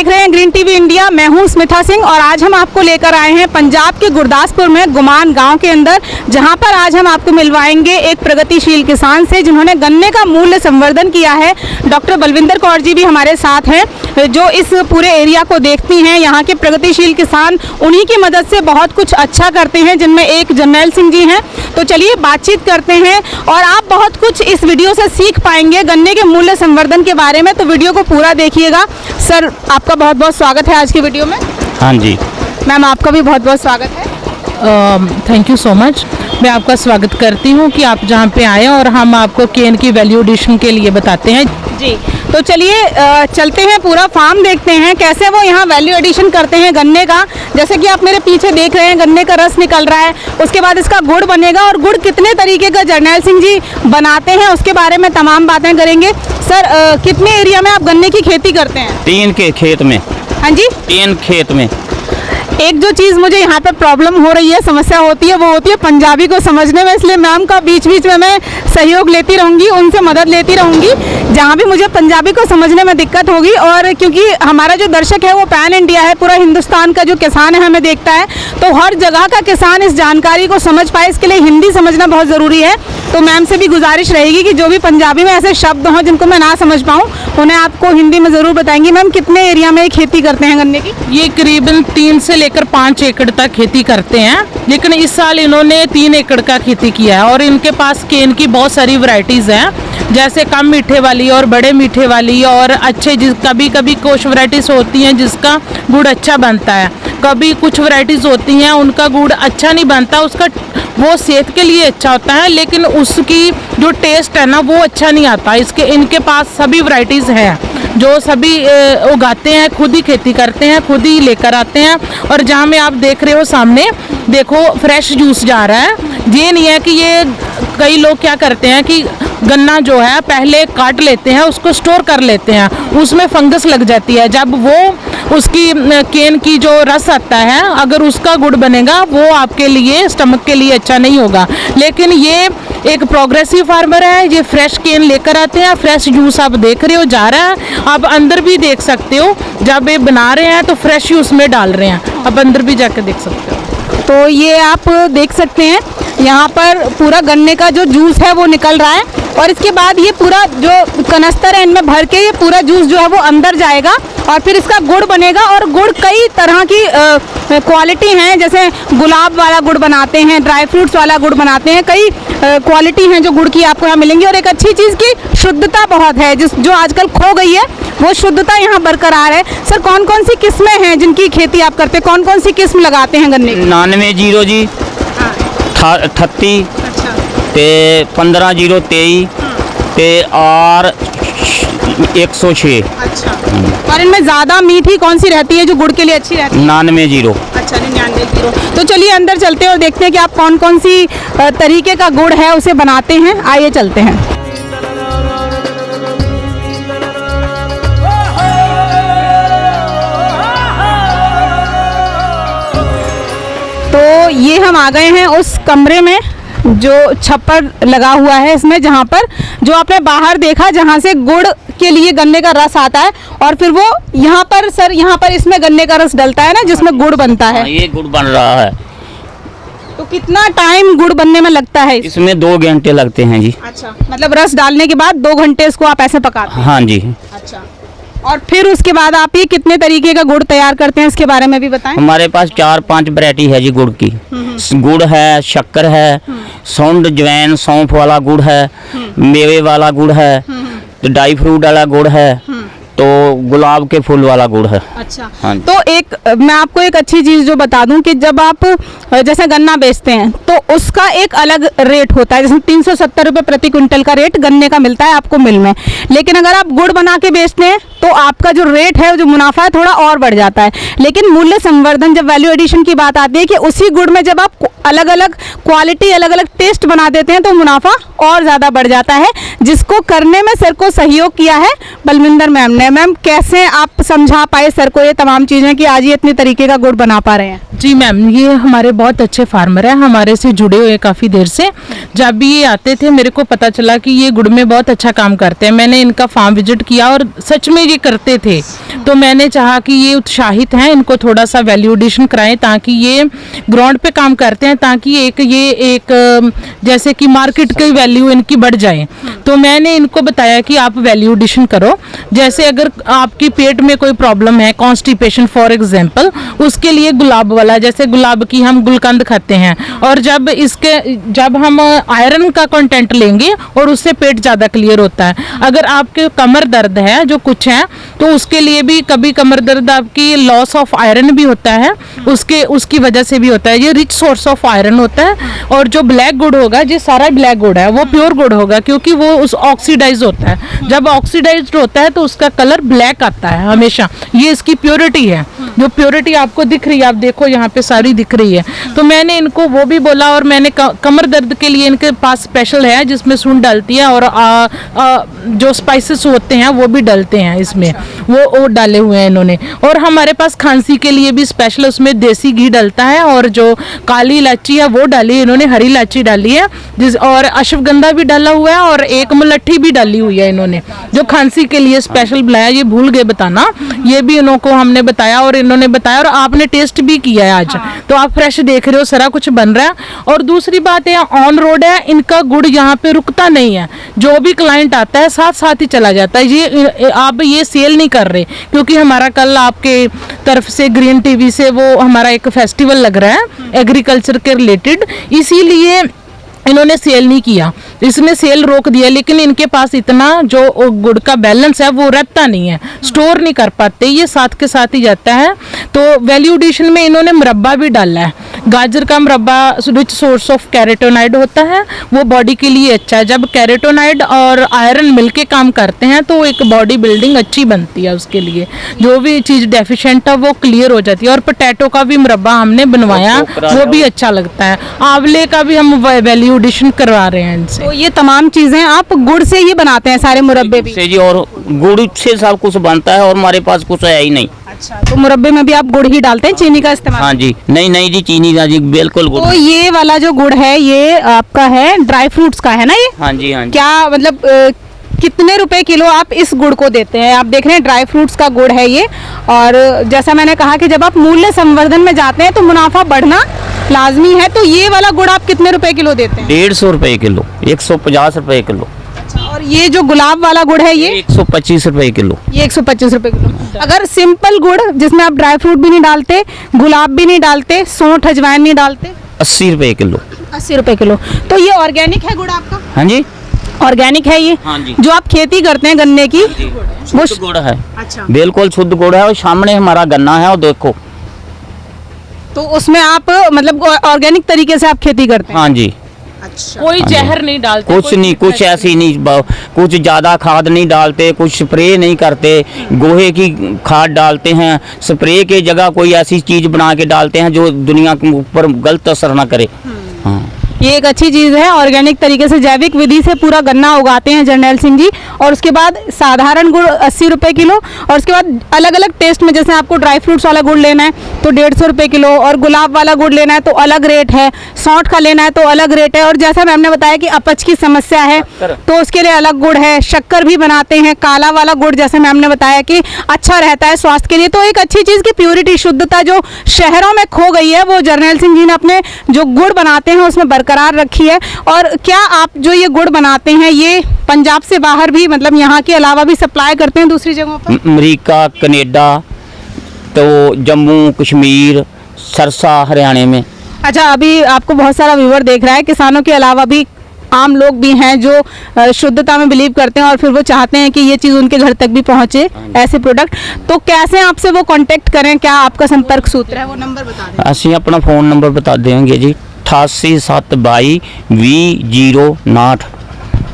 देख रहे हैं ग्रीन टीवी इंडिया। मैं हूं स्मिता सिंह और आज हम आपको लेकर आए हैं पंजाब के गुरदासपुर में गुमान गांव के अंदर, जहां पर आज हम आपको मिलवाएंगे एक प्रगतिशील किसान से जिन्होंने गन्ने का मूल्य संवर्धन किया है। डॉक्टर बलविंदर कौर जी भी हमारे साथ हैं, जो इस पूरे एरिया को देखती हैं। यहाँ के प्रगतिशील किसान उन्हीं की मदद से बहुत कुछ अच्छा करते हैं, जिनमें एक जरनैल सिंह जी हैं। तो चलिए बातचीत करते हैं और आप बहुत कुछ इस वीडियो से सीख पाएंगे गन्ने के मूल्य संवर्धन के बारे में। तो वीडियो को पूरा देखिएगा। सर, आपका बहुत बहुत स्वागत है आज की वीडियो में। हाँ जी मैम, आपका भी बहुत बहुत स्वागत है। Thank you so much. मैं आपका स्वागत करती हूँ कि आप जहाँ पे आए और हम आपको केन की वैल्यू एडिशन के लिए बताते हैं जी। तो चलिए चलते हैं, पूरा फार्म देखते हैं कैसे वो यहाँ वैल्यू एडिशन करते हैं गन्ने का। जैसे कि आप मेरे पीछे देख रहे हैं, गन्ने का रस निकल रहा है, उसके बाद इसका गुड़ बनेगा और गुड़ कितने तरीके का जरनैल सिंह जी बनाते हैं उसके बारे में तमाम बातें करेंगे। सर, कितने एरिया में आप गन्ने की खेती करते हैं? 3 के खेत में। हाँ जी, 3 खेत में। एक जो चीज़ मुझे यहाँ पे प्रॉब्लम हो रही है, समस्या होती है, वो होती है पंजाबी को समझने में। इसलिए मैम का बीच बीच में मैं सहयोग लेती रहूँगी, उनसे मदद लेती रहूँगी जहाँ भी मुझे पंजाबी को समझने में दिक्कत होगी। और क्योंकि हमारा जो दर्शक है वो पैन इंडिया है, पूरा हिंदुस्तान का जो किसान है हमें देखता है, तो हर जगह का किसान इस जानकारी को समझ पाए, इसके लिए हिंदी समझना बहुत ज़रूरी है। तो मैम से भी गुजारिश रहेगी कि जो भी पंजाबी में ऐसे शब्द हों जिनको मैं ना समझ पाऊँ, उन्हें आपको हिंदी में ज़रूर बताएंगी। मैम, कितने एरिया में खेती करते हैं गन्ने की? ये करीबन 3 से लेकर 5 एकड़ तक खेती करते हैं, लेकिन इस साल इन्होंने 3 एकड़ का खेती किया है। और इनके पास केन की बहुत सारी वैरायटीज़ हैं, जैसे कम मीठे वाली और बड़े मीठे वाली और अच्छे, कभी कभी कुछ वैरायटीज़ होती हैं जिसका गुड़ अच्छा बनता है, कभी कुछ वैरायटीज़ होती हैं उनका गुड़ अच्छा नहीं बनता, उसका वो सेहत के लिए अच्छा होता है लेकिन उसकी जो टेस्ट है ना वो अच्छा नहीं आता। इनके पास सभी वैरायटीज़ हैं जो सभी उगाते हैं, खुद ही खेती करते हैं, खुद ही लेकर आते हैं। और जहाँ में आप देख रहे हो सामने, देखो फ्रेश जूस जा रहा है। ये नहीं है कि ये, कई लोग क्या करते हैं कि गन्ना जो है पहले काट लेते हैं, उसको स्टोर कर लेते हैं, उसमें फंगस लग जाती है। जब वो उसकी केन की जो रस आता है, अगर उसका गुड़ बनेगा वो आपके लिए, स्टमक के लिए अच्छा नहीं होगा। लेकिन ये एक प्रोग्रेसिव फार्मर है, ये फ्रेश केन लेकर आते हैं। फ्रेश जूस आप देख रहे हो जा रहा है, आप अंदर भी देख सकते हो, जब ये बना रहे हैं तो फ्रेश ही उसमें डाल रहे हैं, आप अंदर भी जाकर देख सकते हो। तो ये आप देख सकते हैं यहाँ पर पूरा गन्ने का जो जूस है वो निकल रहा है और इसके बाद ये पूरा जो कनस्तर है इनमें भर के ये पूरा जूस जो है वो अंदर जाएगा और फिर इसका गुड़ बनेगा। और गुड़ कई तरह की क्वालिटी हैं, जैसे गुलाब वाला गुड़ बनाते हैं, ड्राई फ्रूट्स वाला गुड़ बनाते हैं, कई क्वालिटी हैं जो गुड़ की आपको यहाँ मिलेंगी। और एक अच्छी चीज़ की शुद्धता बहुत है, जो आजकल खो गई है, वो शुद्धता यहाँ बरकरार है। सर, कौन कौन सी किस्में हैं जिनकी खेती आप करते हैं, कौन कौन सी किस्म लगाते हैं गन्ने की? 99 जी, 38 ते 15-0-23 ते और 106। अच्छा, और इनमें ज़्यादा मीठी कौन सी रहती है जो गुड़ के लिए अच्छी रहती है? 99-0। अच्छा, 99-0। तो चलिए अंदर चलते हैं और देखते हैं कि आप कौन कौन सी तरीके का गुड़ है उसे बनाते हैं। आइए चलते हैं। तो ये हम आ गए हैं उस कमरे में जो छप्पर लगा हुआ है इसमें, जहाँ पर जो आपने बाहर देखा, जहाँ से गुड़ के लिए गन्ने का रस आता है और फिर वो यहाँ पर, सर यहाँ पर इसमें गन्ने का रस डलता है ना, जिसमें गुड़ बनता है। ये गुड़ बन रहा है। तो कितना टाइम गुड़ बनने में लगता है? इसमें 2 घंटे लगते हैं जी। अच्छा, मतलब रस डालने के बाद 2 घंटे इसको आप ऐसे पकाते हैं? हाँ जी। अच्छा, और फिर उसके बाद आप ये कितने तरीके का गुड़ तैयार करते हैं, इसके बारे में भी बताएं। हमारे पास 4-5 वैरायटी है जी गुड़ की। गुड़ है, शक्कर है, सौंठ जवैन सौंफ वाला गुड़ है, मेवे वाला गुड़ है, तो ड्राई फ्रूट वाला गुड़ है, तो गुलाब के फूल वाला गुड़ है। अच्छा, हाँ। तो एक मैं आपको एक अच्छी चीज़ जो बता दूं कि जब आप जैसे गन्ना बेचते हैं तो उसका एक अलग रेट होता है, जैसे 370 रुपये प्रति क्विंटल का रेट गन्ने का मिलता है आपको मिल में। लेकिन अगर आप गुड़ बना के बेचते हैं तो आपका जो रेट है, जो मुनाफा है, थोड़ा और बढ़ जाता है। लेकिन मूल्य संवर्धन, जब वैल्यू एडिशन की बात आती है कि उसी गुड़ में जब आप अलग अलग क्वालिटी, अलग अलग टेस्ट बना देते हैं तो मुनाफा और ज़्यादा बढ़ जाता है, जिसको करने में सर को सहयोग किया है बलविंदर मैम ने। मैम, कैसे आप समझा पाए सर को ये तमाम चीज़ें कि आज ये इतने तरीके का गुड़ बना पा रहे हैं? जी मैम, ये हमारे बहुत अच्छे फार्मर हैं, हमारे से जुड़े हुए काफ़ी देर से। जब भी ये आते थे मेरे को पता चला कि ये गुड़ में बहुत अच्छा काम करते हैं। मैंने इनका फार्म विजिट किया और सच में ये करते थे, तो मैंने चाहा कि ये उत्साहित हैं, इनको थोड़ा सा वैल्यू एडिशन कराएं ताकि ये ग्राउंड पे काम करते हैं, ताकि ये एक जैसे कि मार्केट की वैल्यू इनकी बढ़ जाए। तो मैंने इनको बताया कि आप वैल्यू एडिशन करो। जैसे अगर आपकी पेट में कोई प्रॉब्लम है, कॉन्स्टिपेशन फॉर एग्जांपल, उसके लिए गुलाब वाला, जैसे गुलाब की हम गुलकंद खाते हैं, और जब हम आयरन का कंटेंट लेंगे और उससे पेट ज़्यादा क्लियर होता है। अगर आपके कमर दर्द है जो कुछ है, तो उसके लिए भी कभी कमर दर्द आपकी लॉस ऑफ आयरन भी होता है, उसकी वजह से भी होता है। ये रिच सोर्स ऑफ आयरन होता है। और जो ब्लैक गुड़ होगा, ये सारा ब्लैक गुड़ है, वो प्योर गुड़ होगा, क्योंकि वो उस ऑक्सीडाइज होता है। जब ऑक्सीडाइज होता है तो उसका कलर ब्लैक आता है हमेशा। ये इसकी प्योरिटी है, जो प्योरिटी आपको दिख रही है, आप देखो यहाँ पे सारी दिख रही है। तो मैंने इनको वो भी बोला, और मैंने कमर दर्द के लिए इनके पास स्पेशल है जिसमें सूंड डालती है, और जो स्पाइसेस होते हैं वो भी डालते हैं इसमें, वो डाले हुए हैं इन्होंने। और हमारे पास खांसी के लिए भी स्पेशल उसमें देसी घी डलता है, और जो काली इलायची है वो डाली इन्होंने, हरी इलायची डाली है, और अश्वगंधा भी डाला हुआ है, और एक मुलट्ठी भी डाली हुई है इन्होंने, जो खांसी के लिए स्पेशल बनाया। ये भूल गए बताना, ये भी इनको हमने बताया और इन्होंने बताया, और आपने टेस्ट भी किया है आज। तो आप फ्रेश देख रहे हो, सारा कुछ बन रहा है। और दूसरी बात है, ऑन रोड है, इनका गुड़ यहाँ पे रुकता नहीं है। जो भी क्लाइंट आता है साथ साथ ही चला जाता है। ये आप ये सेल नहीं कर रहे, क्योंकि हमारा कल आपके तरफ से ग्रीन टीवी से वो हमारा एक फेस्टिवल लग रहा है एग्रीकल्चर के रिलेटेड, इसीलिए इन्होंने सेल नहीं किया, इसमें सेल रोक दिया। लेकिन इनके पास इतना जो गुड़ का बैलेंस है वो रहता नहीं है, स्टोर नहीं कर पाते, ये साथ के साथ ही जाता है। तो वैल्यू एडिशन में इन्होंने मुरब्बा भी डाला है। गाजर का मुरब्बा रिच सोर्स ऑफ कैरोटीनॉइड होता है, वो बॉडी के लिए अच्छा है। जब कैरोटीनॉइड और आयरन मिलके काम करते हैं तो एक बॉडी बिल्डिंग अच्छी बनती है, उसके लिए जो भी चीज़ डेफिशिएंट है वो क्लियर हो जाती है। और पोटैटो का भी मुरब्बा हमने बनवाया, वो भी अच्छा लगता है। आंवले का भी हम वैल्यू एडिशन करवा रहे हैं इनसे। तो ये तमाम चीजें आप गुड़ से ही बनाते हैं, सारे मुरब्बे भी? से जी, और गुड़ से सब कुछ बनता है, और हमारे पास कुछ है ही नहीं। अच्छा, तो मुरब्बे में भी आप गुड़ ही डालते हैं, चीनी का इस्तेमाल? हाँ जी, नहीं जी, चीनी ना जी, बिल्कुल गुड़। तो ये वाला जो गुड़ है ये आपका है ड्राई फ्रूट्स का है ना ये? हाँ जी, हाँ जी। क्या मतलब कितने रुपए किलो आप इस गुड़ को देते हैं? आप देख रहे हैं ड्राई फ्रूट्स का गुड़ है ये, और जैसा मैंने कहा कि जब आप मूल्य संवर्धन में जाते हैं तो मुनाफा बढ़ना लाजमी है। तो ये वाला गुड़ आप कितने रुपए किलो देते हैं? 150 रुपए किलो, 150 रुपए किलो। और ये जो गुलाब वाला गुड़ है ये 125 रुपए किलो। ये 125 रुपए किलो। अगर सिंपल गुड़ जिसमें आप ड्राई फ्रूट भी नहीं डालते, गुलाब भी नहीं डालते, सौंठ अजवाइन नहीं डालते, 80 रुपए किलो। 80 रुपए किलो। तो ये ऑर्गेनिक है गुड़ आपका? हाँ जी, ऑर्गेनिक है ये? हाँ जी। जो आप खेती करते हैं गन्ने की, वो शुद्ध गुड़ है। अच्छा, बिल्कुल शुद्ध गुड़ है, और सामने हमारा गन्ना है, और देखो। तो उसमें आप मतलब ऑर्गेनिक तरीके से आप खेती करते हैं? हाँ जी। अच्छा, कोई जहर नहीं डालते, कुछ नहीं, कुछ ऐसी नहीं, कुछ ज़्यादा खाद नहीं डालते, कुछ स्प्रे नहीं करते। गोहे की खाद डालते हैं, स्प्रे के जगह कोई ऐसी चीज़ बना के डालते हैं जो दुनिया के ऊपर गलत असर ना करे। हाँ, ये एक अच्छी चीज़ है। ऑर्गेनिक तरीके से जैविक विधि से पूरा गन्ना उगाते हैं जर्नैल सिंह जी। और उसके बाद साधारण गुड़ 80 रुपए किलो, और उसके बाद अलग अलग टेस्ट में, जैसे आपको ड्राई फ्रूट्स वाला गुड़ लेना है तो 150 रुपए किलो, और गुलाब वाला गुड़ लेना है तो अलग रेट है, सौंठ का लेना है तो अलग रेट है। और जैसा मैम ने बताया कि अपच की समस्या है तो उसके लिए अलग गुड़ है। शक्कर भी बनाते हैं, काला वाला गुड़ जैसे मैम ने बताया कि अच्छा रहता है स्वास्थ्य के लिए। तो एक अच्छी चीज़ की प्योरिटी, शुद्धता जो शहरों में खो गई है, वो जर्नैल सिंह जी ने अपने जो गुड़ बनाते हैं उसमें बरकरार रखी है। और क्या आप जो ये गुड़ बनाते हैं ये पंजाब से बाहर भी, मतलब यहाँ के अलावा भी सप्लाई करते हैं दूसरी जगहों पर? अमेरिका, कनेडा, तो जम्मू कश्मीर, सरसा हरियाणा में। अच्छा, अभी आपको बहुत सारा व्यूअर देख रहा है, किसानों के अलावा भी आम लोग भी हैं जो शुद्धता में बिलीव करते हैं और फिर वो चाहते हैं कि ये चीज़ उनके घर तक भी पहुंचे, ऐसे प्रोडक्ट। तो कैसे आपसे वो कांटेक्ट करें, क्या आपका संपर्क सूत्र है, वो नंबर बता दें? ਅਸੀਂ अपना फ़ोन नंबर बता देंगे जी, 8872 2009।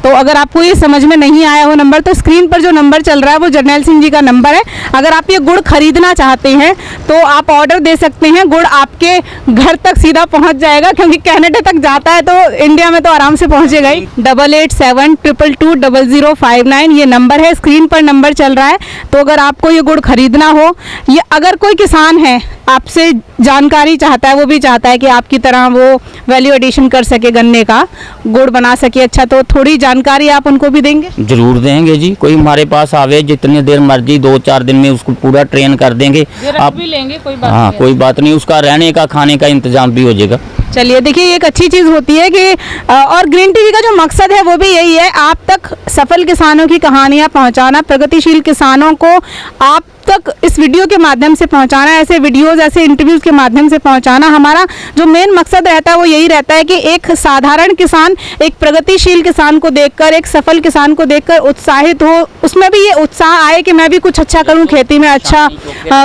तो अगर आपको ये समझ में नहीं आया हो नंबर, तो स्क्रीन पर जो नंबर चल रहा है वो जर्नैल सिंह जी का नंबर है। अगर आप ये गुड़ खरीदना चाहते हैं तो आप ऑर्डर दे सकते हैं, गुड़ आपके घर तक सीधा पहुंच जाएगा, क्योंकि कनाडा तक जाता है तो इंडिया में तो आराम से पहुंचेगा ही। 8872220059 ये नंबर है, स्क्रीन पर नंबर चल रहा है। तो अगर आपको ये गुड़ खरीदना हो, या अगर कोई किसान है आपसे जानकारी चाहता है, वो भी चाहता है कि आपकी तरह वो वैल्यू एडिशन कर सके, गन्ने का गुड़ बना सके अच्छा, तो थोड़ी जानकारी आप उनको भी देंगे? जरूर देंगे जी, कोई हमारे पास आवे जितनी देर मर्जी 2-4 दिन में उसको पूरा ट्रेन कर देंगे। आप भी लेंगे, कोई बात हाँ, कोई बात नहीं, उसका रहने का खाने का इंतजाम भी हो जाएगा। चलिए, देखिए ये एक अच्छी चीज़ होती है कि और ग्रीन टीवी का जो मकसद है वो भी यही है, आप तक सफल किसानों की कहानियां पहुंचाना, प्रगतिशील किसानों को आप तक इस वीडियो के माध्यम से पहुंचाना, ऐसे वीडियोस, ऐसे इंटरव्यूज़ के माध्यम से पहुंचाना। हमारा जो मेन मकसद रहता है वो यही रहता है कि एक साधारण किसान एक प्रगतिशील किसान को देखकर, एक सफल किसान को देखकर उत्साहित हो, उसमें भी ये उत्साह आए कि मैं भी कुछ अच्छा करूं, खेती में अच्छा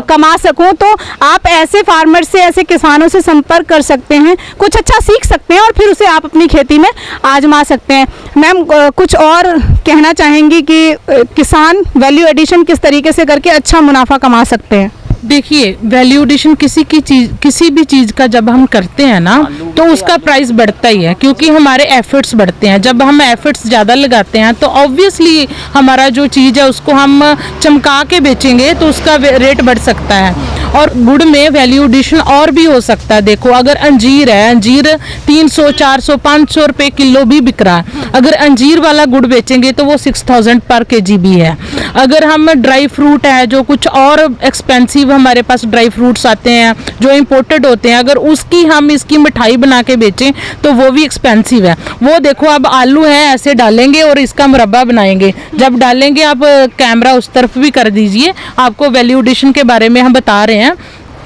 कमा सकूं। तो आप ऐसे फार्मर से, ऐसे किसानों से संपर्क कर सकते हैं, कुछ अच्छा सीख सकते हैं और फिर उसे आप अपनी खेती में आजमा सकते हैं। मैम, कुछ और कहना चाहेंगी कि किसान वैल्यू एडिशन किस तरीके से करके अच्छा मुनाफा कमा सकते हैं? देखिए, वैल्यू एडिशन किसी भी चीज़ का जब हम करते हैं ना तो उसका प्राइस बढ़ता ही है, क्योंकि हमारे एफर्ट्स बढ़ते हैं। जब हम एफर्ट्स ज़्यादा लगाते हैं तो ऑब्वियसली हमारा जो चीज़ है उसको हम चमका के बेचेंगे तो उसका रेट बढ़ सकता है। और गुड़ में वैल्यू एडिशन और भी हो सकता है। देखो, अगर अंजीर है, अंजीर 300, 400, 500 रुपये किलो भी बिक रहा है। अगर अंजीर वाला गुड़ बेचेंगे तो वो 6000 पर केजी भी है। अगर हम ड्राई फ्रूट है, जो कुछ और एक्सपेंसिव हमारे पास ड्राई फ्रूट्स आते हैं जो इंपोर्टेड होते हैं, अगर उसकी हम इसकी मिठाई बना के बेचें तो वो भी एक्सपेंसिव है। वो देखो, अब आलू है, ऐसे डालेंगे और इसका मुरब्बा बनाएंगे। जब डालेंगे, आप कैमरा उस तरफ भी कर दीजिए, आपको वैल्यू एडिशन के बारे में हम बता रहे हैं।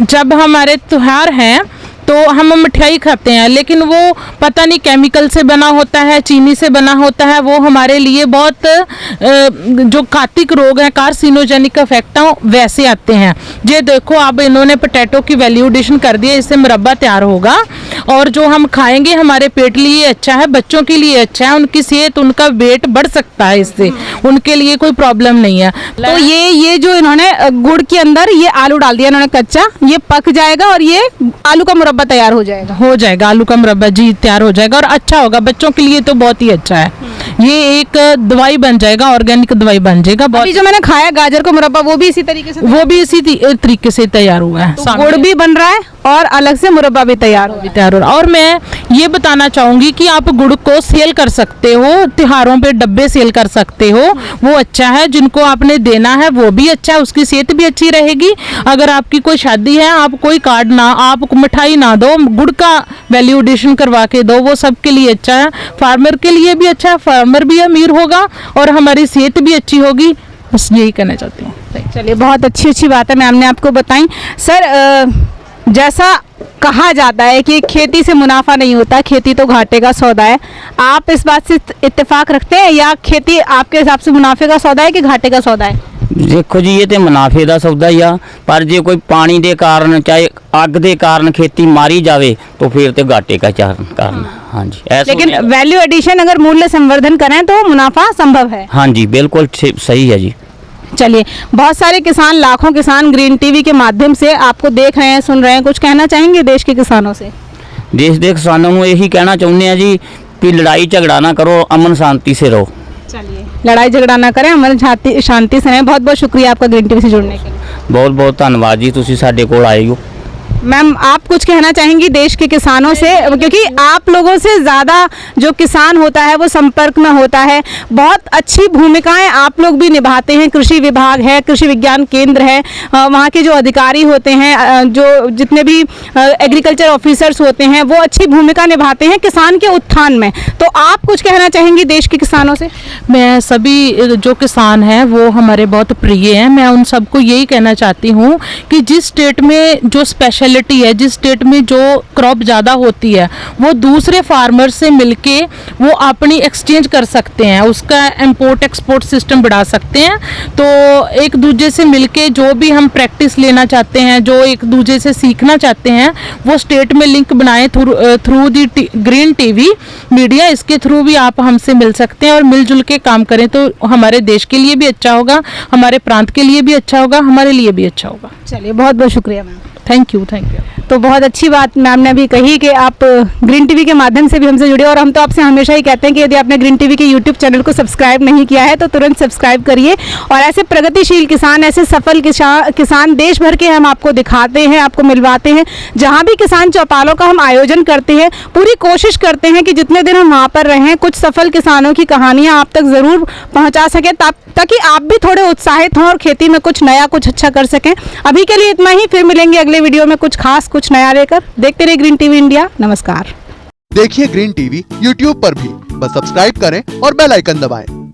जब हमारे त्योहार हैं तो हम मिठाई खाते हैं, लेकिन वो पता नहीं केमिकल से बना होता है, चीनी से बना होता है, वो हमारे लिए बहुत जो घातक रोग है, कार्सिनोजेनिक इफेक्ट वैसे आते हैं। ये देखो, अब इन्होंने पोटैटो की वैल्यू एडिशन कर दिया, इससे मुरब्बा तैयार होगा और जो हम खाएंगे हमारे पेट लिए अच्छा है, बच्चों के लिए अच्छा है, उनकी सेहत, उनका वेट बढ़ सकता है इससे, उनके लिए कोई प्रॉब्लम नहीं है। तो ये जो इन्होंने गुड़ के अंदर ये आलू डाल दिया इन्होंने कच्चा, ये पक जाएगा और ये आलू का मुरब्बा तैयार हो जाएगा। आलू का मुरब्बा जी तैयार हो जाएगा और अच्छा होगा, बच्चों के लिए तो बहुत ही अच्छा है। ये एक दवाई बन जाएगा, ऑर्गेनिक दवाई बन जाएगा। अभी जो मैंने खाया गाजर का मुरब्बा वो भी इसी तरीके से, वो भी इसी तरीके से तैयार हुआ है। तो गुड़ भी बन रहा है और अलग से मुरब्बा भी तैयार हो रहा है। और मैं ये बताना चाहूंगी कि आप गुड़ को सेल कर सकते हो, त्योहारों पे डब्बे सेल कर सकते हो, वो अच्छा है। जिनको आपने देना है वो भी अच्छा है, उसकी सेहत भी अच्छी रहेगी। अगर आपकी कोई शादी है, आप कोई कार्ड ना, आप मिठाई ना दो, गुड़ का वैल्यू एडिशन करवा के दो, वो सबके लिए अच्छा है। फार्मर के लिए भी अच्छा है, फार्मर भी अमीर होगा और हमारी सेहत भी अच्छी होगी। बस यही कहना चाहती हूँ। चलिए, बहुत अच्छी बात है मैम ने आपको बताई। सर, जैसा कहा जाता है कि खेती से मुनाफा नहीं होता, खेती तो घाटे का सौदा है, आप इस बात से इत्तेफाक रखते हैं या खेती आपके हिसाब से मुनाफे का सौदा है कि घाटे का सौदा है? देखो जी, ये तो मुनाफे का सौदा ही आ, पर जो कोई पानी के कारण, चाहे अग के कारण खेती मारी जाए तो फिर तो घाटे का कारण। हाँ जी, लेकिन वैल्यू एडिशन अगर मूल्य संवर्धन करें तो मुनाफा संभव है। हाँ जी, बिल्कुल सही है जी। चलिए, बहुत सारे किसान, लाखों किसान ग्रीन टीवी के माध्यम से आपको देख रहे हैं, सुन रहे हैं, कुछ कहना चाहेंगे देश के किसानों से? देश के किसानों को यही कहना चाहते हैं जी कि लड़ाई झगड़ा ना करो, अमन शांति से रहो। चलिए, लड़ाई झगड़ा ना करें, अमन शांति से रहें। बहुत बहुत शुक्रिया आपका ग्रीन टीवी से जुड़ने के लिए। बहुत बहुत धन्यवाद जी, तुसी साडे कोल आए हो। मैम, आप कुछ कहना चाहेंगी देश के किसानों से, क्योंकि आप लोगों से ज़्यादा जो किसान होता है वो संपर्क में होता है, बहुत अच्छी भूमिकाएं आप लोग भी निभाते हैं। कृषि विभाग है, कृषि विज्ञान केंद्र है, वहाँ के जो अधिकारी होते हैं, जो जितने भी एग्रीकल्चर ऑफिसर्स होते हैं, वो अच्छी भूमिका निभाते हैं किसान के उत्थान में। तो आप कुछ कहना चाहेंगी देश के किसानों से? मैं सभी जो किसान हैं वो हमारे बहुत प्रिय हैं। मैं उन सबको यही कहना चाहती हूँ कि जिस स्टेट में जो स्पेशलिटी है, जिस स्टेट में जो क्रॉप ज़्यादा होती है, वो दूसरे फार्मर से मिलके वो अपनी एक्सचेंज कर सकते हैं, उसका इंपोर्ट एक्सपोर्ट सिस्टम बढ़ा सकते हैं। तो एक दूसरे से मिलके जो भी हम प्रैक्टिस लेना चाहते हैं, जो एक दूसरे से सीखना चाहते हैं, वो स्टेट में लिंक बनाए through the green TV media. इसके थ्रू भी आप हमसे मिल सकते हैं और मिलजुल के काम करें तो हमारे देश के लिए भी अच्छा होगा, हमारे प्रांत के लिए भी अच्छा होगा, हमारे लिए भी अच्छा होगा। चलिए, बहुत बहुत शुक्रिया मैम। Thank you. तो बहुत अच्छी बात मैम ने अभी कही कि आप ग्रीन टीवी के माध्यम से भी हमसे जुड़े, और हम तो आपसे हमेशा ही कहते हैं कि यदि आपने ग्रीन टीवी के यूट्यूब चैनल को सब्सक्राइब नहीं किया है तो तुरंत सब्सक्राइब करिए। और ऐसे प्रगतिशील किसान, ऐसे सफल किसान देश भर के हम आपको दिखाते हैं, आपको मिलवाते हैं। जहाँ भी किसान चौपालों का हम आयोजन करते हैं, पूरी कोशिश करते हैं कि जितने दिन हम वहाँ पर रहें कुछ सफल किसानों की कहानियाँ आप तक ज़रूर पहुँचा सकें, ताकि आप भी थोड़े उत्साहित हों और खेती में कुछ नया, कुछ अच्छा कर सकें। अभी के लिए इतना ही, फिर मिलेंगे अगले वीडियो में कुछ खास, कुछ नया लेकर। देखते रहिए ग्रीन टीवी इंडिया। नमस्कार। देखिए ग्रीन टीवी यूट्यूब पर भी, बस सब्सक्राइब करें और बेल आइकन दबाएं।